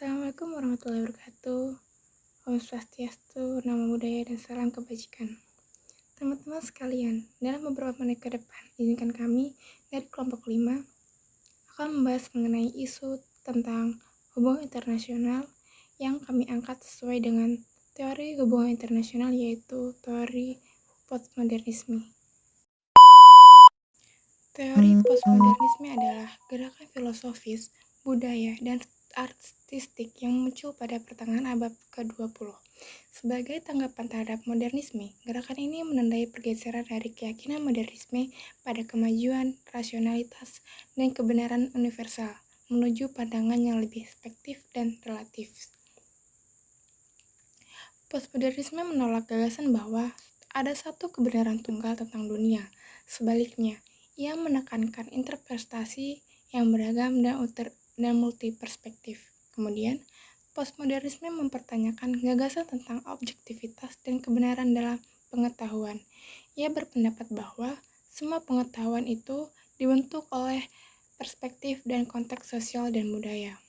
Assalamualaikum warahmatullahi wabarakatuh. Om Swastiastu, Namo Buddhaya, dan salam kebajikan. Teman-teman sekalian, dalam beberapa menit ke depan, izinkan kami dari kelompok 5 akan membahas mengenai isu tentang hubungan internasional yang kami angkat sesuai dengan teori hubungan internasional, yaitu teori postmodernisme. Teori postmodernisme adalah gerakan filosofis, budaya, dan artistik yang muncul pada pertengahan abad ke-20. Sebagai tanggapan terhadap modernisme, gerakan ini menandai pergeseran dari keyakinan modernisme pada kemajuan, rasionalitas, dan kebenaran universal menuju pandangan yang lebih spektif dan relatif. Postmodernisme menolak gagasan bahwa ada satu kebenaran tunggal tentang dunia. Sebaliknya, ia menekankan interpretasi yang beragam dan multi-perspektif. Kemudian, postmodernisme mempertanyakan gagasan tentang objektivitas dan kebenaran dalam pengetahuan. Ia berpendapat bahwa semua pengetahuan itu dibentuk oleh perspektif dan konteks sosial dan budaya.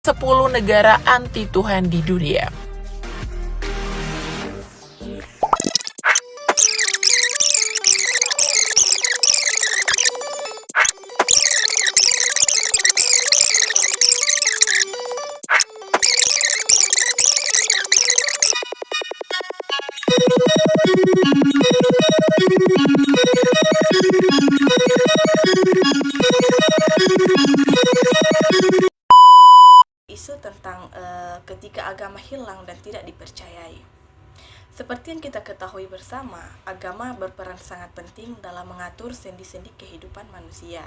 10 negara anti-Tuhan di dunia. Isu tentang ketika agama hilang dan tidak dipercayai. Seperti yang kita ketahui bersama, agama berperan sangat penting dalam mengatur sendi-sendi kehidupan manusia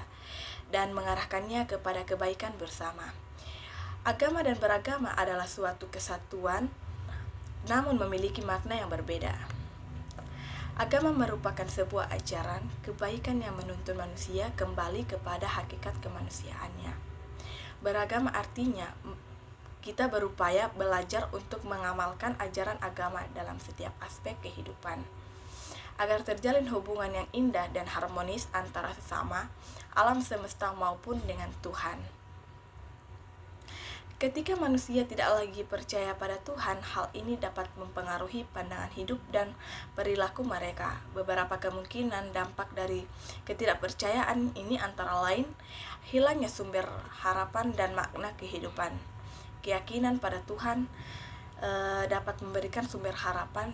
dan mengarahkannya kepada kebaikan bersama. Agama dan beragama adalah suatu kesatuan, namun memiliki makna yang berbeda. Agama merupakan sebuah ajaran kebaikan yang menuntun manusia kembali kepada hakikat kemanusiaannya. Beragama artinya kita berupaya belajar untuk mengamalkan ajaran agama dalam setiap aspek kehidupan, agar terjalin hubungan yang indah dan harmonis antara sesama, alam semesta maupun dengan Tuhan. Ketika manusia tidak lagi percaya pada Tuhan, hal ini dapat mempengaruhi pandangan hidup dan perilaku mereka. Beberapa kemungkinan dampak dari ketidakpercayaan ini antara lain hilangnya sumber harapan dan makna kehidupan. Keyakinan pada Tuhan dapat memberikan sumber harapan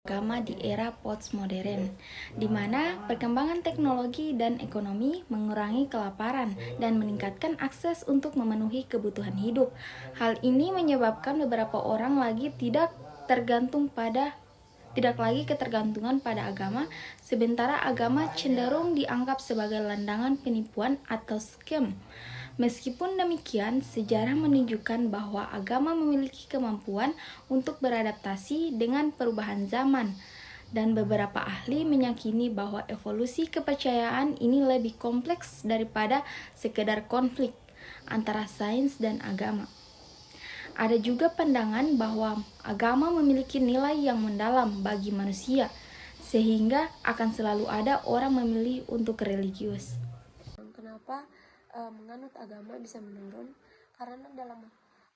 Agama di era postmodern, di mana perkembangan teknologi dan ekonomi mengurangi kelaparan dan meningkatkan akses untuk memenuhi kebutuhan hidup. Hal ini menyebabkan beberapa orang tidak lagi ketergantungan pada agama, sementara agama cenderung dianggap sebagai landangan penipuan atau scam. Meskipun demikian, sejarah menunjukkan bahwa agama memiliki kemampuan untuk beradaptasi dengan perubahan zaman, dan beberapa ahli meyakini bahwa evolusi kepercayaan ini lebih kompleks daripada sekedar konflik antara sains dan agama. Ada juga pandangan bahwa agama memiliki nilai yang mendalam bagi manusia, sehingga akan selalu ada orang memilih untuk religius. Kenapa menganut agama bisa menurun? Karena dalam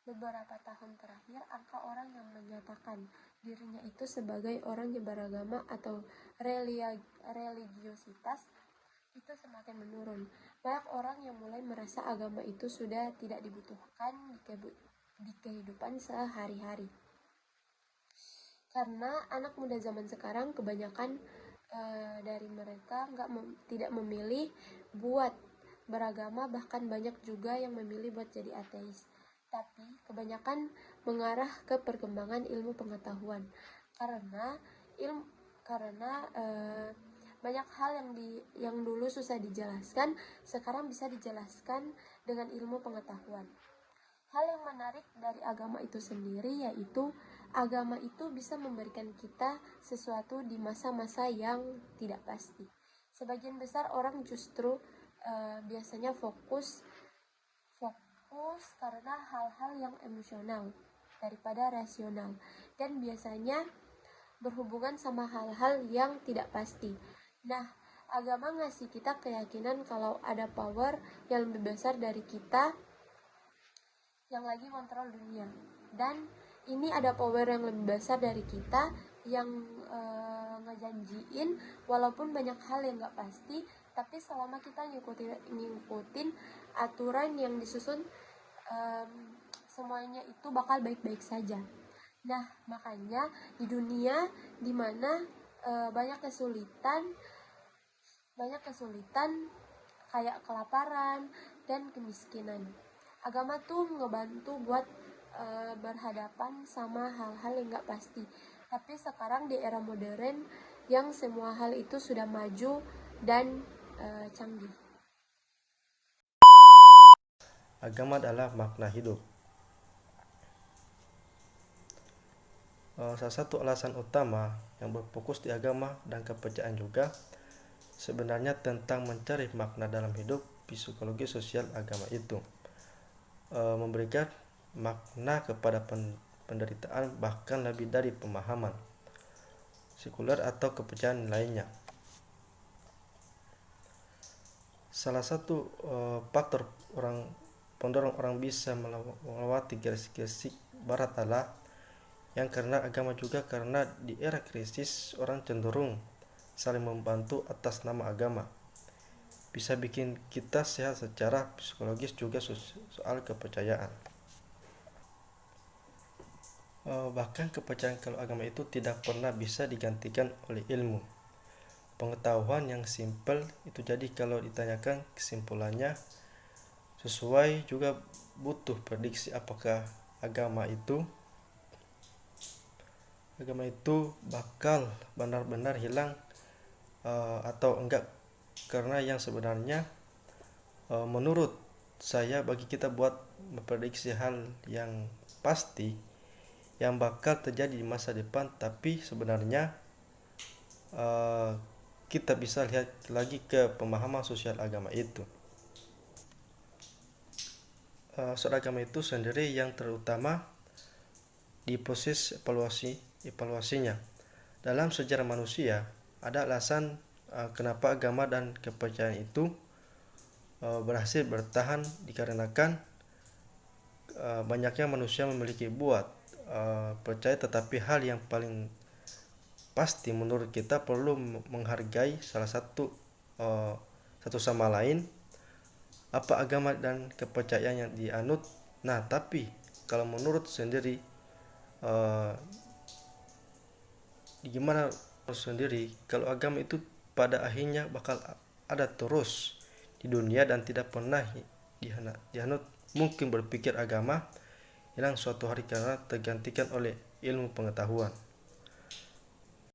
beberapa tahun terakhir angka orang yang menyatakan dirinya itu sebagai orang yang beragama atau religiositas itu semakin menurun. Banyak orang yang mulai merasa agama itu sudah tidak dibutuhkan di kehidupan sehari-hari. Karena anak muda zaman sekarang kebanyakan dari mereka tidak memilih buat beragama, bahkan banyak juga yang memilih buat jadi ateis. Tapi kebanyakan mengarah ke perkembangan ilmu pengetahuan, karena banyak hal yang dulu susah dijelaskan sekarang bisa dijelaskan dengan ilmu pengetahuan. Hal yang menarik dari agama itu sendiri yaitu agama itu bisa memberikan kita sesuatu di masa-masa yang tidak pasti. Sebagian besar orang justru biasanya fokus karena hal-hal yang emosional daripada rasional, dan biasanya berhubungan sama hal-hal yang tidak pasti. Nah, agama ngasih kita keyakinan kalau ada power yang lebih besar dari kita yang lagi kontrol dunia. Dan ini ada power yang lebih besar dari kita yang ngejanjiin walaupun banyak hal yang gak pasti, tapi selama kita ngikutin aturan yang disusun, semuanya itu bakal baik-baik saja. Nah, makanya di dunia dimana banyak kesulitan kayak kelaparan dan kemiskinan, agama tuh ngebantu buat berhadapan sama hal-hal yang gak pasti. Tapi sekarang di era modern yang semua hal itu sudah maju dan canggih. Agama adalah makna hidup. Salah satu alasan utama yang berfokus di agama dan kepercayaan juga sebenarnya tentang mencari makna dalam hidup. Psikologi sosial agama itu memberikan makna kepada penderitaan, bahkan lebih dari pemahaman sekuler atau kepercayaan lainnya. Salah satu faktor pendorong orang bisa melewati garis-garis barat adalah yang karena agama juga, karena di era krisis orang cenderung saling membantu atas nama agama. Bisa bikin kita sehat secara psikologis juga soal kepercayaan. Bahkan kepercayaan kalau agama itu tidak pernah bisa digantikan oleh ilmu pengetahuan yang simpel itu. Jadi kalau ditanyakan kesimpulannya sesuai juga butuh prediksi apakah agama itu bakal benar-benar hilang atau enggak. Karena yang sebenarnya menurut saya, bagi kita buat memprediksi hal yang pasti yang bakal terjadi di masa depan, tapi sebenarnya kita bisa lihat lagi ke pemahaman sosial agama itu. Soal agama itu sendiri yang terutama di proses evaluasinya. Dalam sejarah manusia ada alasan kenapa agama dan kepercayaan itu berhasil bertahan, dikarenakan banyaknya manusia memiliki percaya, tetapi hal yang paling pasti menurut kita perlu menghargai satu sama lain, apa agama dan kepercayaan yang dianut. Nah, tapi kalau menurut sendiri gimana sendiri, kalau agama itu pada akhirnya bakal ada terus di dunia dan tidak pernah dianut. Mungkin berpikir agama hilang suatu hari karena tergantikan oleh ilmu pengetahuan.